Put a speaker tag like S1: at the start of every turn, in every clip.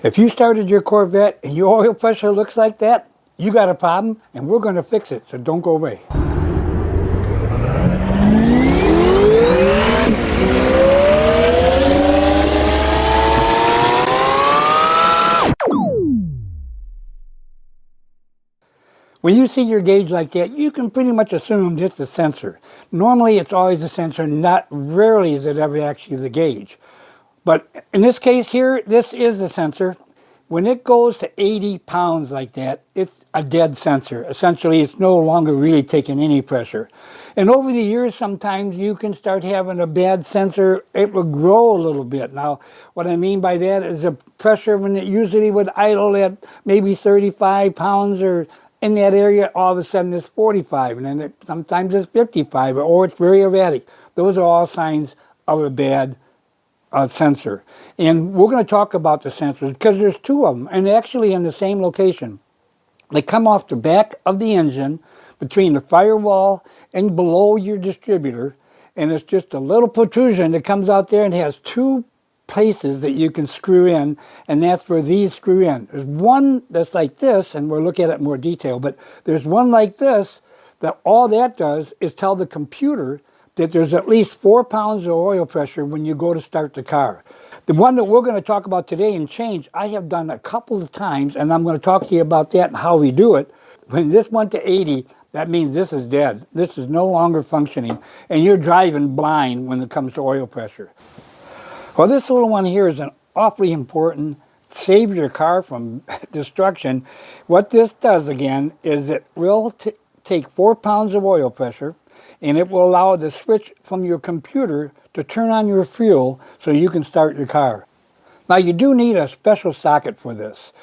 S1: If you started your Corvette and your oil pressure looks like that, you got a problem and we're going to fix it, so don't go away. When you see your gauge like that, you can pretty much assume it's the sensor. Normally it's always the sensor, not rarely is it ever actually the gauge. But in this case here, this is the sensor. When it goes to 80 pounds like that, it's a dead sensor. Essentially, it's no longer really taking any pressure. And over the years, sometimes you can start having a bad sensor. It will grow a little bit. Now, what I mean by that is the pressure when it usually would idle at maybe 35 pounds or in that area, all of a sudden it's 45, and then sometimes it's 55, or it's very erratic. Those are all signs of a bad sensor. And we're going to talk about the sensors because there's two of them, and actually in the same location. They come off the back of the engine between the firewall and below your distributor, and it's just a little protrusion that comes out there and has two places that you can screw in, and that's where these screw in. There's one that's like this, and we'll look at it in more detail, but there's one like this that all that does is tell the computer that there's at least 4 pounds of oil pressure when you go to start the car. The one that we're going to talk about today and change, I have done a couple of times, and I'm going to talk to you about that and how we do it. When this went to 80, that means this is dead. This is no longer functioning, and you're driving blind when it comes to oil pressure. Well, this little one here is an awfully important, save your car from destruction. What this does again is it will take 4 pounds of oil pressure, and it will allow the switch from your computer to turn on your fuel so you can start your car. Now you do need a special socket for this.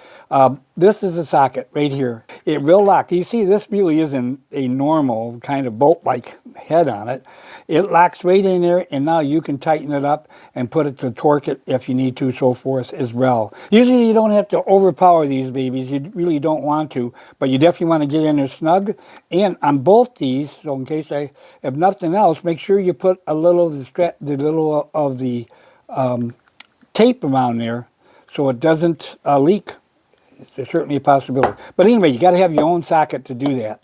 S1: This is the socket right here. It will lock. You see, this really isn't a normal kind of bolt-like head on it. It locks right in there, and now you can tighten it up and put it to torque it if you need to, so forth as well. Usually you don't have to overpower these babies. You really don't want to, but you definitely want to get in there snug. And on both these, so in case if nothing else, make sure you put a little of the tape around there so it doesn't leak. It's certainly a possibility. But anyway, you got to have your own socket to do that.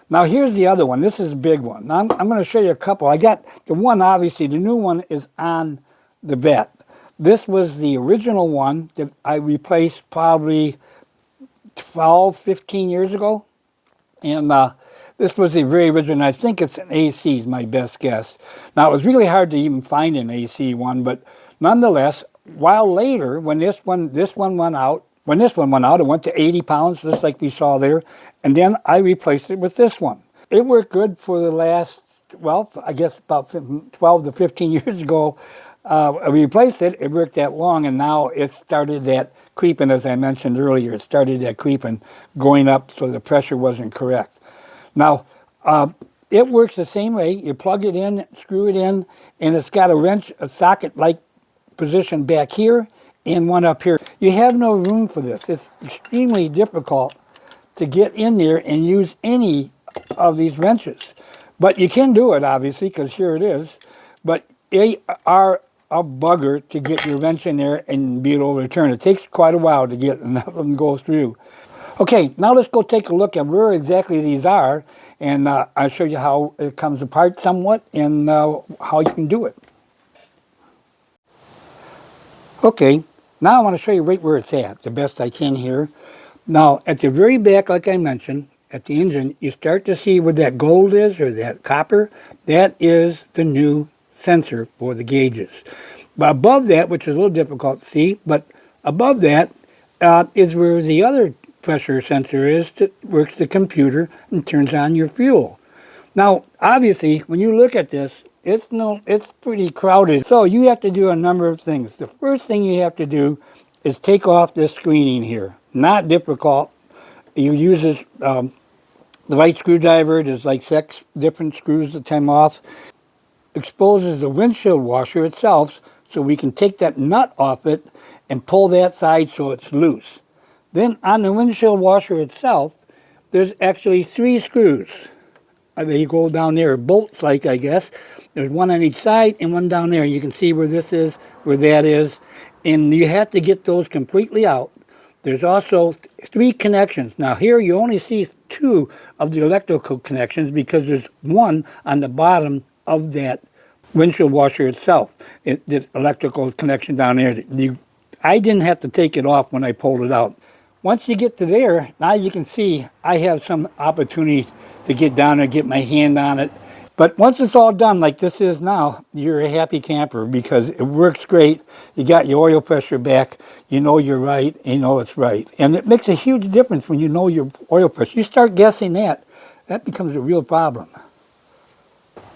S1: Now here's the other one. This is a big one. Now I'm going to show you a couple. I got the one, obviously, the new one is on the Vette. This was the original one that I replaced probably 12, 15 years ago. And this was the very original. I think it's an AC is my best guess. Now it was really hard to even find an AC one, but nonetheless, while later, when this one went out, it went to 80 pounds, just like we saw there, and then I replaced it with this one. It worked good for the last, well, I guess about 12 to 15 years ago. I replaced it, it worked that long, and now it started that creeping, as I mentioned earlier. It started that creeping, going up so the pressure wasn't correct. Now, it works the same way. You plug it in, screw it in, and it's got a wrench, a socket-like position back here, and one up here. You have no room for this. It's extremely difficult to get in there and use any of these wrenches. But you can do it, obviously, because here it is. But they are a bugger to get your wrench in there and be able to turn. It takes quite a while to get enough of them go through. Okay, now let's go take a look at where exactly these are, and I'll show you how it comes apart somewhat and how you can do it. Okay. Now I want to show you right where it's at, the best I can here. Now, at the very back, like I mentioned, at the engine, you start to see where that gold is, or that copper. That is the new sensor for the gauges. But above that, which is a little difficult to see, but above that is where the other pressure sensor is that works the computer and turns on your fuel. Now, obviously, when you look at this, it's pretty crowded. So you have to do a number of things. The first thing you have to do is take off this screening here. Not difficult. You use this, the right screwdriver. There's like 6 different screws that come off. Exposes the windshield washer itself, so we can take that nut off it and pull that side so it's loose. Then on the windshield washer itself, there's actually 3 screws. They go down there, bolts like, I guess. There's one on each side and one down there. You can see where this is, where that is. And you have to get those completely out There's also 3 connections. Now here you only see 2 of the electrical connections because there's one on the bottom of that windshield washer itself. The electrical connection down there. I didn't have to take it off when I pulled it out. Once you get to there, now you can see I have some opportunity to get down and get my hand on it. But once it's all done like this is now, you're a happy camper because it works great. You got your oil pressure back. You know you're right. You know it's right. And it makes a huge difference when you know your oil pressure. You start guessing that becomes a real problem.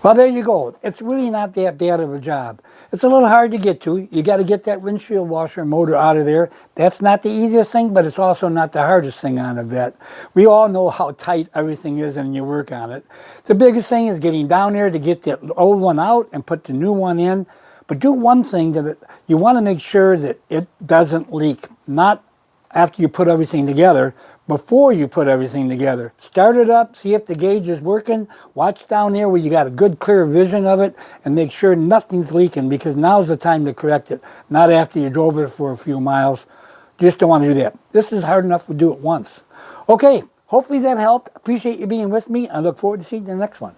S1: Well, there you go. It's really not that bad of a job. It's a little hard to get to. You got to get that windshield washer motor out of there. That's not the easiest thing, but it's also not the hardest thing on a Vette. We all know how tight everything is and you work on it. The biggest thing is getting down there to get that old one out and put the new one in. But do one thing, that you want to make sure that it doesn't leak. Not after you put everything together, before you put everything together. Start it up, see if the gauge is working. Watch down there where you got a good clear vision of it and make sure nothing's leaking, because now's the time to correct it, not after you drove it for a few miles. Just don't want to do that. This is hard enough to do it once. Okay, hopefully that helped. Appreciate you being with me. I look forward to seeing you in the next one.